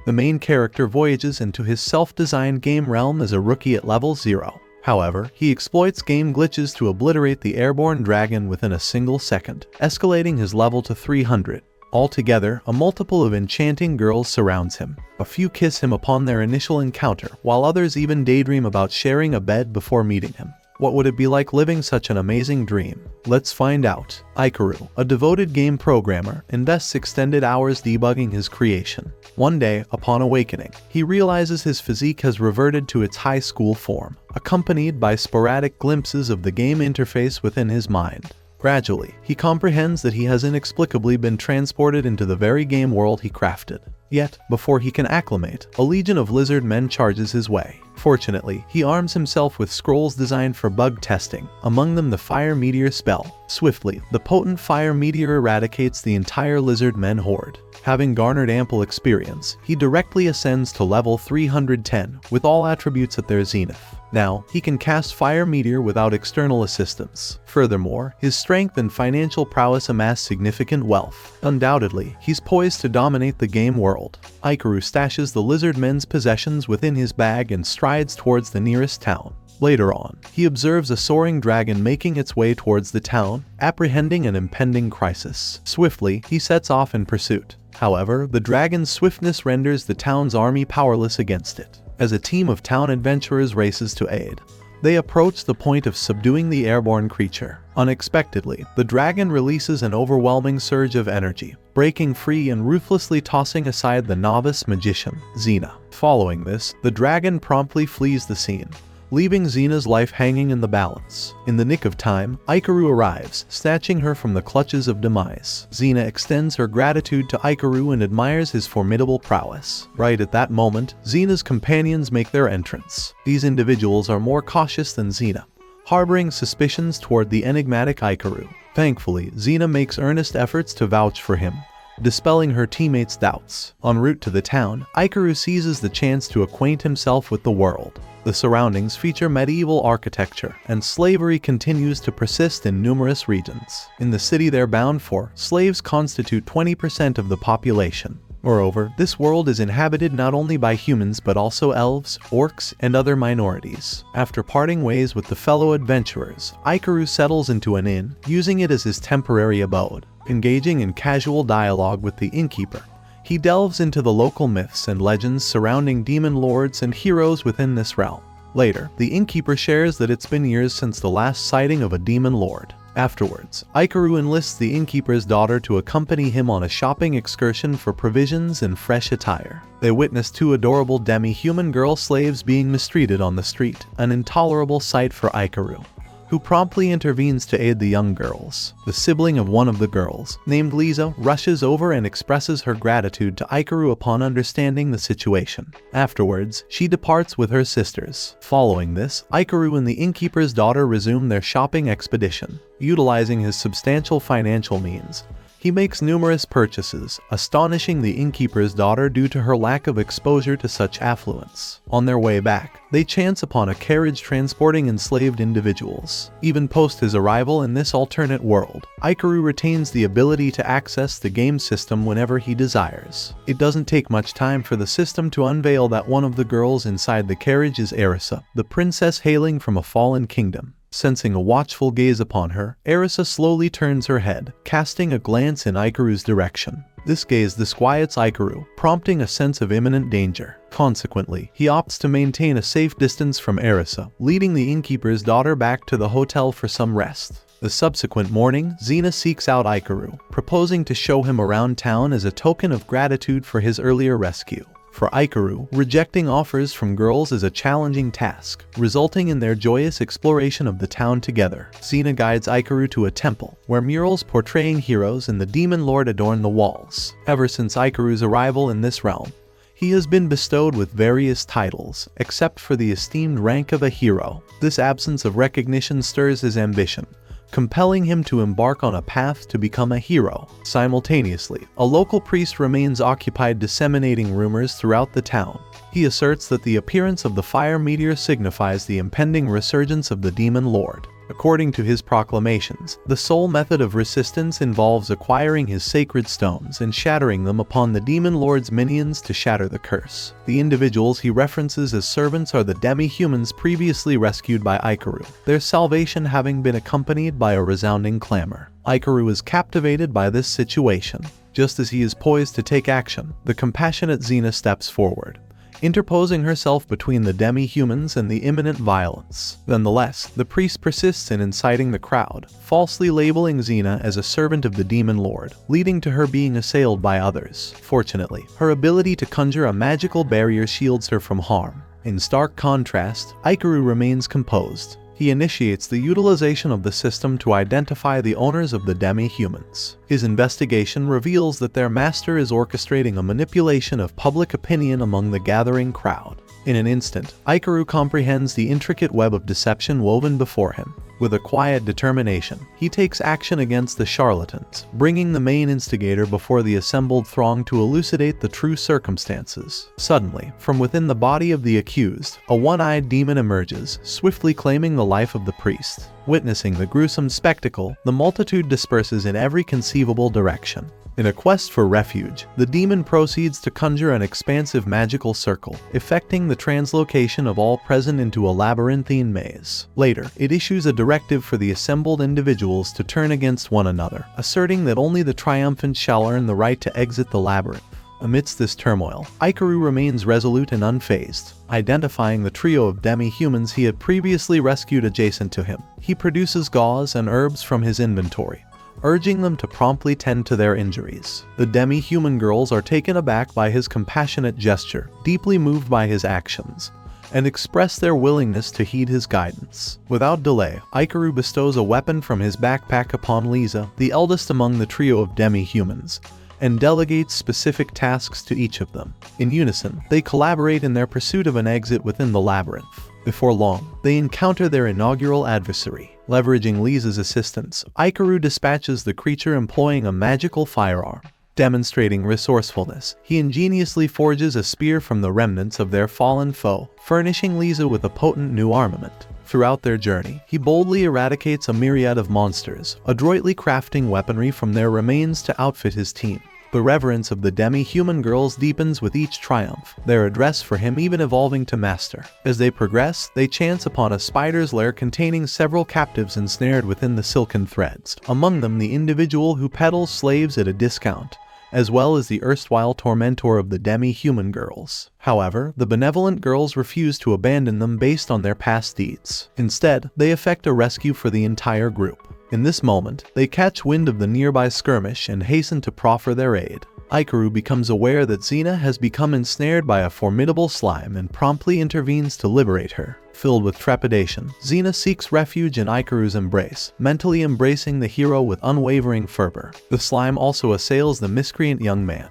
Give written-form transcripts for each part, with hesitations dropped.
The main character voyages into his self-designed game realm as a rookie at level 0. However, he exploits game glitches to obliterate the airborne dragon within a single second, escalating his level to 300. Altogether, a multiple of enchanting girls surrounds him. A few kiss him upon their initial encounter, while others even daydream about sharing a bed before meeting him. What would it be like living such an amazing dream? Let's find out. Ikaru, a devoted game programmer, invests extended hours debugging his creation. One day, upon awakening, he realizes his physique has reverted to its high school form, accompanied by sporadic glimpses of the game interface within his mind. Gradually, he comprehends that he has inexplicably been transported into the very game world he crafted. Yet, before he can acclimate, a legion of lizard men charges his way. Fortunately, he arms himself with scrolls designed for bug testing, among them the Fire Meteor spell. Swiftly, the potent Fire Meteor eradicates the entire lizard men horde. Having garnered ample experience, he directly ascends to level 310, with all attributes at their zenith. Now, he can cast Fire Meteor without external assistance. Furthermore, his strength and financial prowess amass significant wealth. Undoubtedly, he's poised to dominate the game world. Ikaru stashes the lizard men's possessions within his bag and strides towards the nearest town. Later on, he observes a soaring dragon making its way towards the town, apprehending an impending crisis. Swiftly, he sets off in pursuit. However, the dragon's swiftness renders the town's army powerless against it. As a team of town adventurers races to aid, they approach the point of subduing the airborne creature. Unexpectedly, the dragon releases an overwhelming surge of energy, breaking free and ruthlessly tossing aside the novice magician, Xena. Following this, the dragon promptly flees the scene, leaving Xena's life hanging in the balance. In the nick of time, Ikaru arrives, snatching her from the clutches of demise. Xena extends her gratitude to Ikaru and admires his formidable prowess. Right at that moment, Xena's companions make their entrance. These individuals are more cautious than Xena, harboring suspicions toward the enigmatic Ikaru. Thankfully, Xena makes earnest efforts to vouch for him, dispelling her teammates' doubts. En route to the town, Ikaru seizes the chance to acquaint himself with the world. The surroundings feature medieval architecture, and slavery continues to persist in numerous regions. In the city they're bound for, slaves constitute 20% of the population. Moreover, this world is inhabited not only by humans but also elves, orcs, and other minorities. After parting ways with the fellow adventurers, Ikaru settles into an inn, using it as his temporary abode. Engaging in casual dialogue with the innkeeper, he delves into the local myths and legends surrounding demon lords and heroes within this realm. Later, the innkeeper shares that it's been years since the last sighting of a demon lord. Afterwards, Ikaru enlists the innkeeper's daughter to accompany him on a shopping excursion for provisions and fresh attire. They witness two adorable demi-human girl slaves being mistreated on the street, an intolerable sight for Ikaru, who promptly intervenes to aid the young girls. The sibling of one of the girls, named Lisa, rushes over and expresses her gratitude to Ikaru upon understanding the situation. Afterwards, she departs with her sisters. Following this, Ikaru and the innkeeper's daughter resume their shopping expedition. Utilizing his substantial financial means, he makes numerous purchases, astonishing the innkeeper's daughter due to her lack of exposure to such affluence. On their way back, they chance upon a carriage transporting enslaved individuals. Even post his arrival in this alternate world, Ikaru retains the ability to access the game system whenever he desires. It doesn't take much time for the system to unveil that one of the girls inside the carriage is Erisa, the princess hailing from a fallen kingdom. Sensing a watchful gaze upon her, Erisa slowly turns her head, casting a glance in Ikaru's direction. This gaze disquiets Ikaru, prompting a sense of imminent danger. Consequently, he opts to maintain a safe distance from Erisa, leading the innkeeper's daughter back to the hotel for some rest. The subsequent morning, Xena seeks out Ikaru, proposing to show him around town as a token of gratitude for his earlier rescue. For Ikaru, rejecting offers from girls is a challenging task, resulting in their joyous exploration of the town together. Xena guides Ikaru to a temple, where murals portraying heroes and the demon lord adorn the walls. Ever since Ikaru's arrival in this realm, he has been bestowed with various titles, except for the esteemed rank of a hero. This absence of recognition stirs his ambition, compelling him to embark on a path to become a hero. Simultaneously, a local priest remains occupied disseminating rumors throughout the town. He asserts that the appearance of the fire meteor signifies the impending resurgence of the demon lord. According to his proclamations, the sole method of resistance involves acquiring his sacred stones and shattering them upon the Demon Lord's minions to shatter the curse. The individuals he references as servants are the demi-humans previously rescued by Ikaru, their salvation having been accompanied by a resounding clamor. Ikaru is captivated by this situation. Just as he is poised to take action, the compassionate Xena steps forward, interposing herself between the demi-humans and the imminent violence. Nonetheless, the priest persists in inciting the crowd, falsely labeling Xena as a servant of the Demon Lord, leading to her being assailed by others. Fortunately, her ability to conjure a magical barrier shields her from harm. In stark contrast, Ikaru remains composed. He initiates the utilization of the system to identify the owners of the demi-humans. His investigation reveals that their master is orchestrating a manipulation of public opinion among the gathering crowd. In an instant, Ikaru comprehends the intricate web of deception woven before him. With a quiet determination, he takes action against the charlatans, bringing the main instigator before the assembled throng to elucidate the true circumstances. Suddenly, from within the body of the accused, a one-eyed demon emerges, swiftly claiming the life of the priest. Witnessing the gruesome spectacle, the multitude disperses in every conceivable direction. In a quest for refuge, the demon proceeds to conjure an expansive magical circle, effecting the translocation of all present into a labyrinthine maze. Later, it issues a directive for the assembled individuals to turn against one another, asserting that only the triumphant shall earn the right to exit the labyrinth. Amidst this turmoil, Ikaru remains resolute and unfazed. Identifying the trio of demi-humans he had previously rescued adjacent to him, he produces gauze and herbs from his inventory, urging them to promptly tend to their injuries. The demi-human girls are taken aback by his compassionate gesture, deeply moved by his actions, and express their willingness to heed his guidance. Without delay, Ikaru bestows a weapon from his backpack upon Lisa, the eldest among the trio of demi-humans, and delegates specific tasks to each of them. In unison, they collaborate in their pursuit of an exit within the labyrinth. Before long, they encounter their inaugural adversary. Leveraging Lisa's assistance, Ikaru dispatches the creature employing a magical firearm. Demonstrating resourcefulness, he ingeniously forges a spear from the remnants of their fallen foe, furnishing Lisa with a potent new armament. Throughout their journey, he boldly eradicates a myriad of monsters, adroitly crafting weaponry from their remains to outfit his team. The reverence of the demi-human girls deepens with each triumph, their address for him even evolving to master. As they progress, they chance upon a spider's lair containing several captives ensnared within the silken threads, among them the individual who peddles slaves at a discount, as well as the erstwhile tormentor of the demi-human girls. However, the benevolent girls refuse to abandon them based on their past deeds. Instead, they effect a rescue for the entire group. In this moment, they catch wind of the nearby skirmish and hasten to proffer their aid. Ikaru becomes aware that Xena has become ensnared by a formidable slime and promptly intervenes to liberate her. Filled with trepidation, Xena seeks refuge in Ikaru's embrace, mentally embracing the hero with unwavering fervor. The slime also assails the miscreant young man,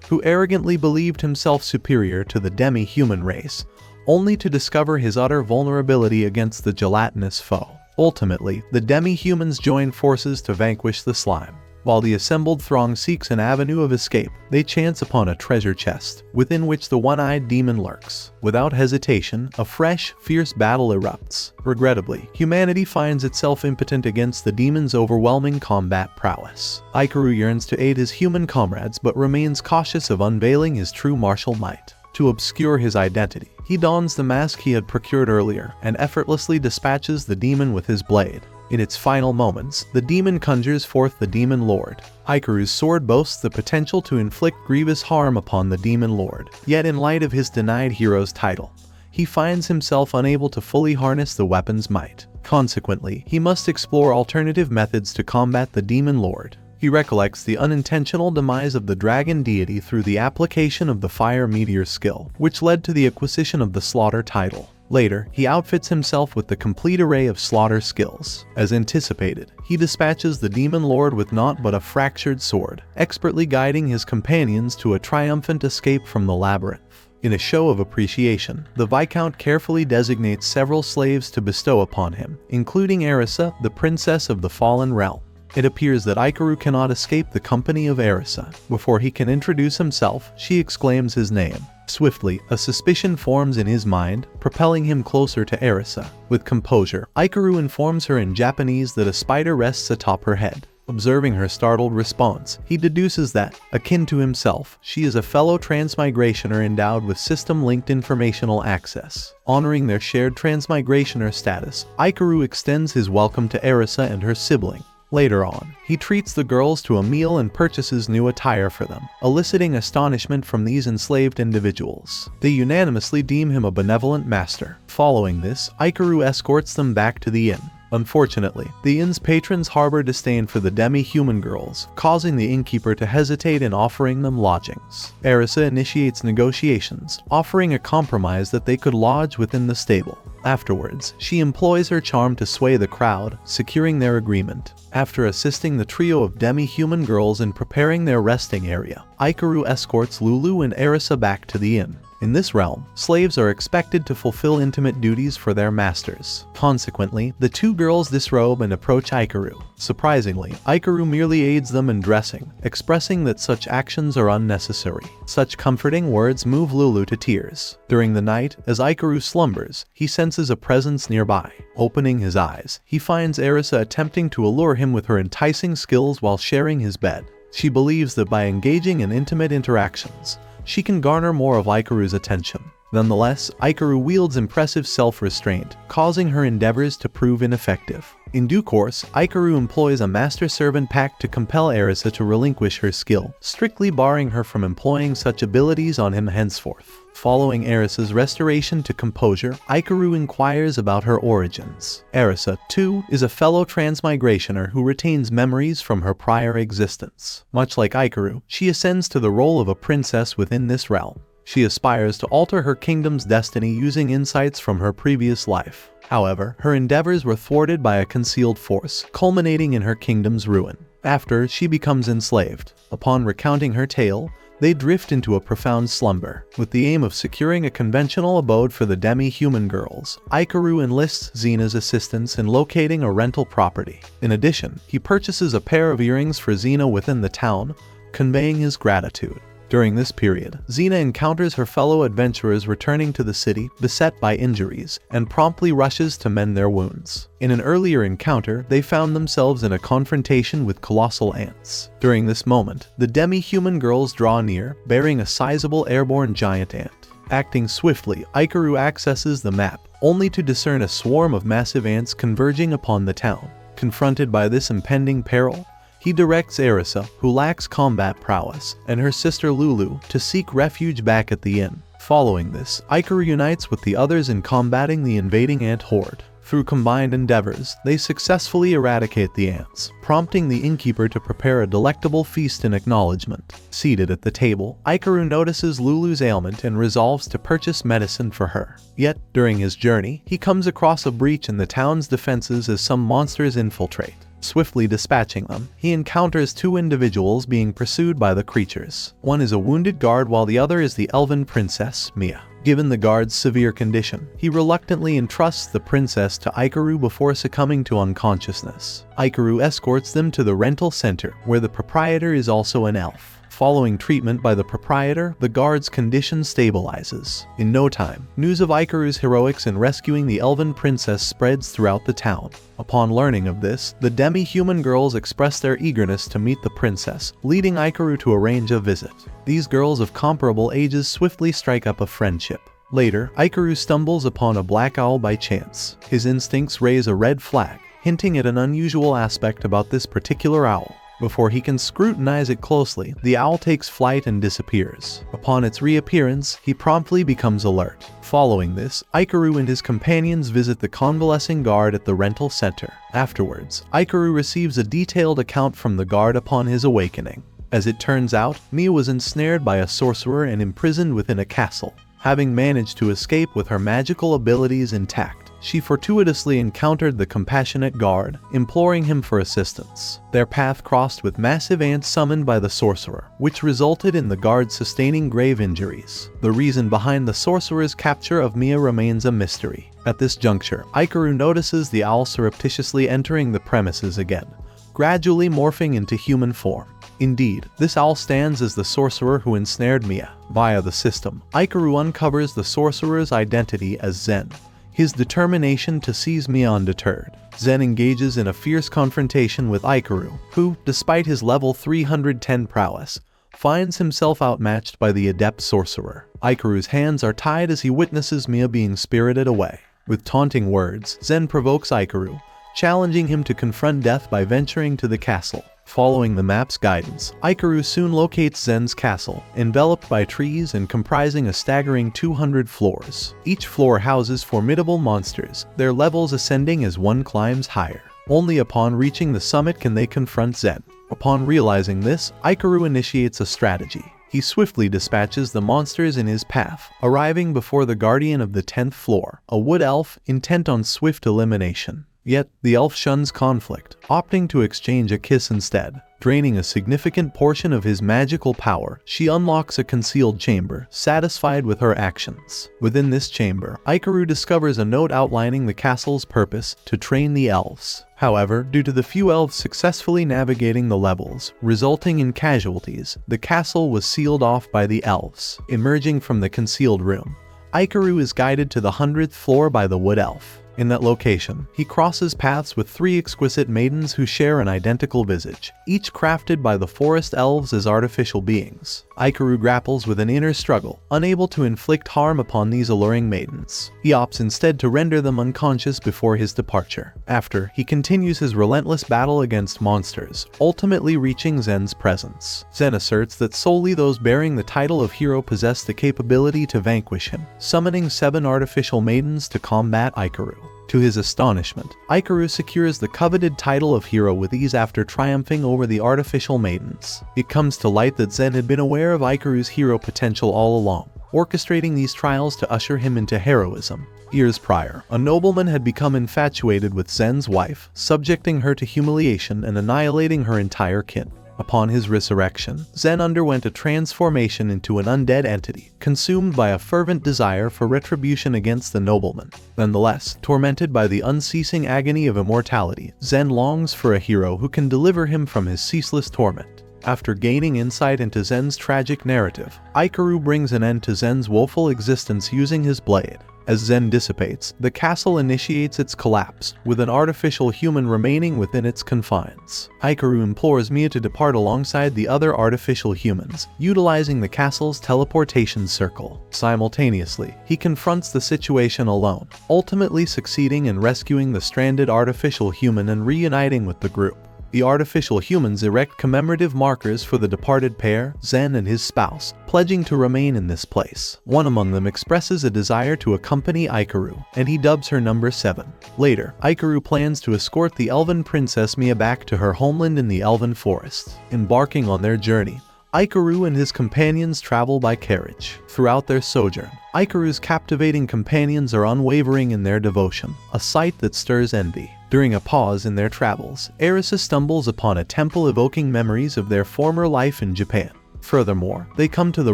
who arrogantly believed himself superior to the demi-human race, only to discover his utter vulnerability against the gelatinous foe. Ultimately, the demi-humans join forces to vanquish the slime. While the assembled throng seeks an avenue of escape, they chance upon a treasure chest, within which the one-eyed demon lurks. Without hesitation, a fresh, fierce battle erupts. Regrettably, humanity finds itself impotent against the demon's overwhelming combat prowess. Ikaru yearns to aid his human comrades but remains cautious of unveiling his true martial might. To obscure his identity, he dons the mask he had procured earlier and effortlessly dispatches the demon with his blade. In its final moments, the demon conjures forth the Demon Lord. Ikaru's sword boasts the potential to inflict grievous harm upon the Demon Lord, yet in light of his denied hero's title, he finds himself unable to fully harness the weapon's might. Consequently, he must explore alternative methods to combat the Demon Lord. He recollects the unintentional demise of the dragon deity through the application of the Fire Meteor skill, which led to the acquisition of the Slaughter title. Later, he outfits himself with the complete array of Slaughter skills. As anticipated, he dispatches the Demon Lord with naught but a fractured sword, expertly guiding his companions to a triumphant escape from the labyrinth. In a show of appreciation, the Viscount carefully designates several slaves to bestow upon him, including Erisa, the princess of the Fallen Realm. It appears that Ikaru cannot escape the company of Erisa. Before he can introduce himself, she exclaims his name. Swiftly, a suspicion forms in his mind, propelling him closer to Arisa. With composure, Ikaru informs her in Japanese that a spider rests atop her head. Observing her startled response, he deduces that, akin to himself, she is a fellow transmigrationer endowed with system-linked informational access. Honoring their shared transmigrationer status, Ikaru extends his welcome to Arisa and her sibling. Later on, he treats the girls to a meal and purchases new attire for them, eliciting astonishment from these enslaved individuals. They unanimously deem him a benevolent master. Following this, Ikaru escorts them back to the inn. Unfortunately, the inn's patrons harbor disdain for the demi-human girls, causing the innkeeper to hesitate in offering them lodgings. Arisa initiates negotiations, offering a compromise that they could lodge within the stable. Afterwards, she employs her charm to sway the crowd, securing their agreement. After assisting the trio of demi-human girls in preparing their resting area, Ikaru escorts Lulu and Arisa back to the inn. In this realm, slaves are expected to fulfill intimate duties for their masters. Consequently, the two girls disrobe and approach Ikaru. Surprisingly, Ikaru merely aids them in dressing, expressing that such actions are unnecessary. Such comforting words move Lulu to tears. During the night, as Ikaru slumbers, he senses a presence nearby. Opening his eyes, he finds Arisa attempting to allure him with her enticing skills while sharing his bed. She believes that by engaging in intimate interactions, she can garner more of Ikaru's attention. Nonetheless, Ikaru wields impressive self-restraint, causing her endeavors to prove ineffective. In due course, Ikaru employs a master-servant pact to compel Arisa to relinquish her skill, strictly barring her from employing such abilities on him henceforth. Following Arisa's restoration to composure, Ikaru inquires about her origins. Arisa, too, is a fellow transmigrationer who retains memories from her prior existence. Much like Ikaru, she ascends to the role of a princess within this realm. She aspires to alter her kingdom's destiny using insights from her previous life. However, her endeavors were thwarted by a concealed force, culminating in her kingdom's ruin. After, she becomes enslaved. Upon recounting her tale, they drift into a profound slumber. With the aim of securing a conventional abode for the demi-human girls, Ikaru enlists Xena's assistance in locating a rental property. In addition, he purchases a pair of earrings for Xena within the town, conveying his gratitude. During this period, Xena encounters her fellow adventurers returning to the city, beset by injuries, and promptly rushes to mend their wounds. In an earlier encounter, they found themselves in a confrontation with colossal ants. During this moment, the demi-human girls draw near, bearing a sizable airborne giant ant. Acting swiftly, Ikaru accesses the map, only to discern a swarm of massive ants converging upon the town. Confronted by this impending peril, he directs Arisa, who lacks combat prowess, and her sister Lulu to seek refuge back at the inn. Following this, Ikaru unites with the others in combating the invading ant horde. Through combined endeavors, they successfully eradicate the ants, prompting the innkeeper to prepare a delectable feast in acknowledgement. Seated at the table, Ikaru notices Lulu's ailment and resolves to purchase medicine for her. Yet, during his journey, he comes across a breach in the town's defenses as some monsters infiltrate. Swiftly dispatching them, he encounters two individuals being pursued by the creatures. One is a wounded guard while the other is the elven princess, Mia. Given the guard's severe condition, he reluctantly entrusts the princess to Ikaru before succumbing to unconsciousness. Ikaru escorts them to the rental center, where the proprietor is also an elf. Following treatment by the proprietor, the guard's condition stabilizes. In no time, news of Ikaru's heroics in rescuing the elven princess spreads throughout the town. Upon learning of this, the demi-human girls express their eagerness to meet the princess, leading Ikaru to arrange a visit. These girls of comparable ages swiftly strike up a friendship. Later, Ikaru stumbles upon a black owl by chance. His instincts raise a red flag, hinting at an unusual aspect about this particular owl. Before he can scrutinize it closely, the owl takes flight and disappears. Upon its reappearance, he promptly becomes alert. Following this, Ikaru and his companions visit the convalescing guard at the rental center. Afterwards, Ikaru receives a detailed account from the guard upon his awakening. As it turns out, Mia was ensnared by a sorcerer and imprisoned within a castle. Having managed to escape with her magical abilities intact, she fortuitously encountered the compassionate guard, imploring him for assistance. Their path crossed with massive ants summoned by the sorcerer, which resulted in the guard sustaining grave injuries. The reason behind the sorcerer's capture of Mia remains a mystery. At this juncture, Ikaru notices the owl surreptitiously entering the premises again, gradually morphing into human form. Indeed, this owl stands as the sorcerer who ensnared Mia. Via the system, Ikaru uncovers the sorcerer's identity as Zen. His determination to seize Mia undeterred, Zen engages in a fierce confrontation with Ikaru, who, despite his level 310 prowess, finds himself outmatched by the adept sorcerer. Ikaru's hands are tied as he witnesses Mia being spirited away. With taunting words, Zen provokes Ikaru, challenging him to confront death by venturing to the castle. Following the map's guidance, Ikaru soon locates Zen's castle, enveloped by trees and comprising a staggering 200 floors. Each floor houses formidable monsters, their levels ascending as one climbs higher. Only upon reaching the summit can they confront Zen. Upon realizing this, Ikaru initiates a strategy. He swiftly dispatches the monsters in his path, arriving before the guardian of the 10th floor, a wood elf intent on swift elimination. Yet, the elf shuns conflict, opting to exchange a kiss instead. Draining a significant portion of his magical power, she unlocks a concealed chamber, satisfied with her actions. Within this chamber, Ikaru discovers a note outlining the castle's purpose: to train the elves. However, due to the few elves successfully navigating the levels, resulting in casualties, the castle was sealed off by the elves. Emerging from the concealed room, Ikaru is guided to the 100th floor by the wood elf. In that location, he crosses paths with 3 exquisite maidens who share an identical visage, each crafted by the forest elves as artificial beings. Ikaru grapples with an inner struggle, unable to inflict harm upon these alluring maidens. He opts instead to render them unconscious before his departure. After, he continues his relentless battle against monsters, ultimately reaching Zen's presence. Zen asserts that solely those bearing the title of hero possess the capability to vanquish him, summoning 7 artificial maidens to combat Ikaru. To his astonishment, Ikaru secures the coveted title of hero with ease after triumphing over the artificial maidens. It comes to light that Zen had been aware of Ikaru's hero potential all along, orchestrating these trials to usher him into heroism. Years prior, a nobleman had become infatuated with Zen's wife, subjecting her to humiliation and annihilating her entire kin. Upon his resurrection, Zen underwent a transformation into an undead entity, consumed by a fervent desire for retribution against the nobleman. Nonetheless, tormented by the unceasing agony of immortality, Zen longs for a hero who can deliver him from his ceaseless torment. After gaining insight into Zen's tragic narrative, Ikaru brings an end to Zen's woeful existence using his blade. As Zen dissipates, the castle initiates its collapse, with an artificial human remaining within its confines. Ikaru implores Mia to depart alongside the other artificial humans, utilizing the castle's teleportation circle. Simultaneously, he confronts the situation alone, ultimately succeeding in rescuing the stranded artificial human and reuniting with the group. The artificial humans erect commemorative markers for the departed pair, Zen and his spouse, pledging to remain in this place. One among them expresses a desire to accompany Ikaru, and he dubs her number 7. Later, Ikaru plans to escort the elven princess Mia back to her homeland in the elven forest. Embarking on their journey, Ikaru and his companions travel by carriage. Throughout their sojourn, Ikaru's captivating companions are unwavering in their devotion, a sight that stirs envy. During a pause in their travels, Erisa stumbles upon a temple evoking memories of their former life in Japan. Furthermore, they come to the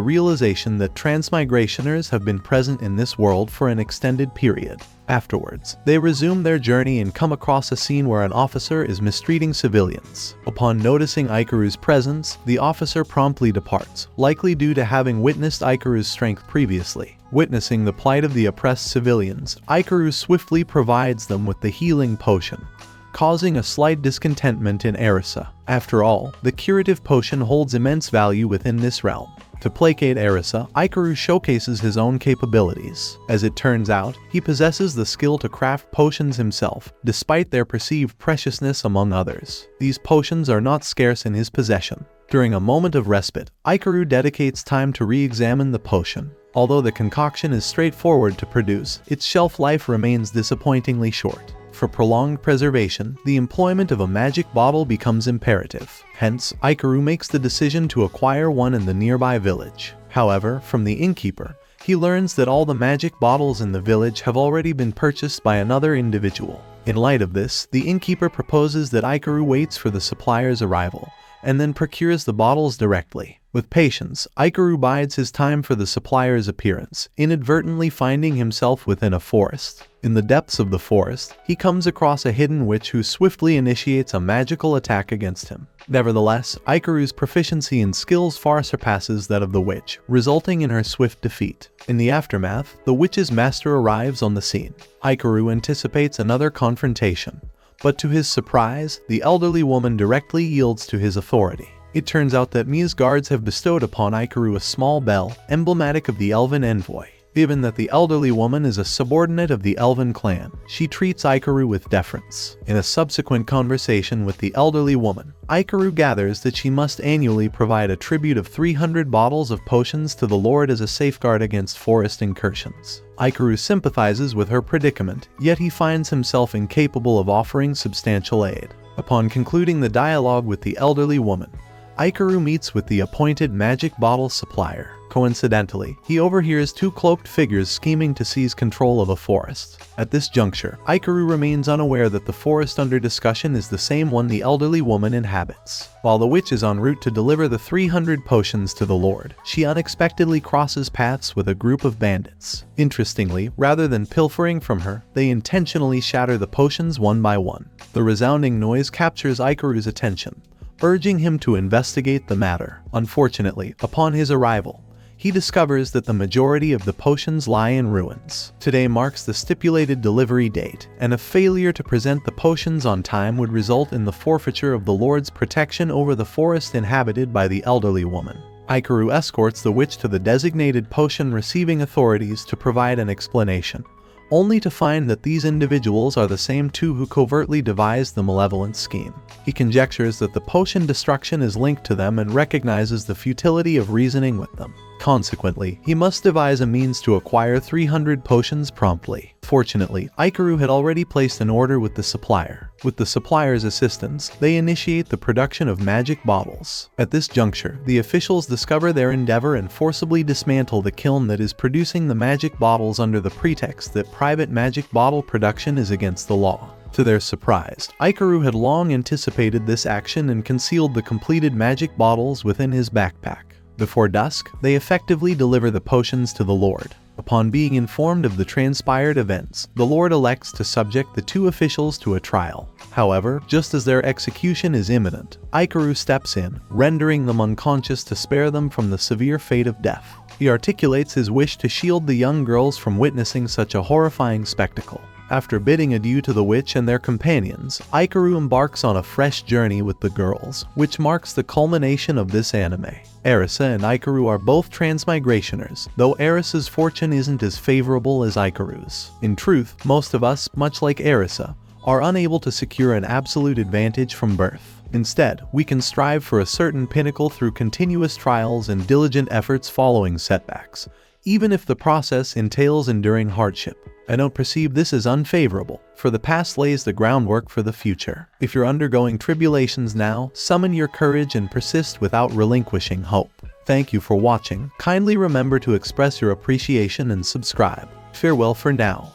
realization that transmigrationers have been present in this world for an extended period. Afterwards, they resume their journey and come across a scene where an officer is mistreating civilians. Upon noticing Ikaru's presence, the officer promptly departs, likely due to having witnessed Ikaru's strength previously. Witnessing the plight of the oppressed civilians, Ikaru swiftly provides them with the healing potion, causing a slight discontentment in Erisa. After all, the curative potion holds immense value within this realm. To placate Erisa, Ikaru showcases his own capabilities. As it turns out, he possesses the skill to craft potions himself, despite their perceived preciousness among others. These potions are not scarce in his possession. During a moment of respite, Ikaru dedicates time to re-examine the potion. Although the concoction is straightforward to produce, its shelf life remains disappointingly short. For prolonged preservation, the employment of a magic bottle becomes imperative. Hence, Ikaru makes the decision to acquire one in the nearby village. However, from the innkeeper, he learns that all the magic bottles in the village have already been purchased by another individual. In light of this, the innkeeper proposes that Ikaru waits for the supplier's arrival, and then procures the bottles directly. With patience, Ikaru bides his time for the supplier's appearance, inadvertently finding himself within a forest. In the depths of the forest, he comes across a hidden witch who swiftly initiates a magical attack against him. Nevertheless, Ikaru's proficiency and skills far surpasses that of the witch, resulting in her swift defeat. In the aftermath, the witch's master arrives on the scene. Ikaru anticipates another confrontation, but to his surprise, the elderly woman directly yields to his authority. It turns out that Mia's guards have bestowed upon Ikaru a small bell, emblematic of the elven envoy. Given that the elderly woman is a subordinate of the elven clan, she treats Ikaru with deference. In a subsequent conversation with the elderly woman, Ikaru gathers that she must annually provide a tribute of 300 bottles of potions to the Lord as a safeguard against forest incursions. Ikaru sympathizes with her predicament, yet he finds himself incapable of offering substantial aid. Upon concluding the dialogue with the elderly woman, Ikaru meets with the appointed magic bottle supplier. Coincidentally, he overhears two cloaked figures scheming to seize control of a forest. At this juncture, Ikaru remains unaware that the forest under discussion is the same one the elderly woman inhabits. While the witch is en route to deliver the 300 potions to the Lord, she unexpectedly crosses paths with a group of bandits. Interestingly, rather than pilfering from her, they intentionally shatter the potions one by one. The resounding noise captures Ikaru's attention, urging him to investigate the matter. Unfortunately, upon his arrival, he discovers that the majority of the potions lie in ruins. Today marks the stipulated delivery date, and a failure to present the potions on time would result in the forfeiture of the Lord's protection over the forest inhabited by the elderly woman. Ikaru escorts the witch to the designated potion receiving authorities to provide an explanation, only to find that these individuals are the same two who covertly devised the malevolent scheme. He conjectures that the potion destruction is linked to them and recognizes the futility of reasoning with them. Consequently, he must devise a means to acquire 300 potions promptly. Fortunately, Ikaru had already placed an order with the supplier. With the supplier's assistance, they initiate the production of magic bottles. At this juncture, the officials discover their endeavor and forcibly dismantle the kiln that is producing the magic bottles under the pretext that private magic bottle production is against the law. To their surprise, Ikaru had long anticipated this action and concealed the completed magic bottles within his backpack. Before dusk, they effectively deliver the potions to the Lord. Upon being informed of the transpired events, the Lord elects to subject the two officials to a trial. However, just as their execution is imminent, Ikaru steps in, rendering them unconscious to spare them from the severe fate of death. He articulates his wish to shield the young girls from witnessing such a horrifying spectacle. After bidding adieu to the witch and their companions, Ikaru embarks on a fresh journey with the girls, which marks the culmination of this anime. Erisa and Ikaru are both transmigrationers, though Erisa's fortune isn't as favorable as Ikaru's. In truth, most of us, much like Erisa, are unable to secure an absolute advantage from birth. Instead, we can strive for a certain pinnacle through continuous trials and diligent efforts following setbacks, even if the process entails enduring hardship. I don't perceive this as unfavorable, for the past lays the groundwork for the future. If you're undergoing tribulations now, summon your courage and persist without relinquishing hope. Thank you for watching. Kindly remember to express your appreciation and subscribe. Farewell for now.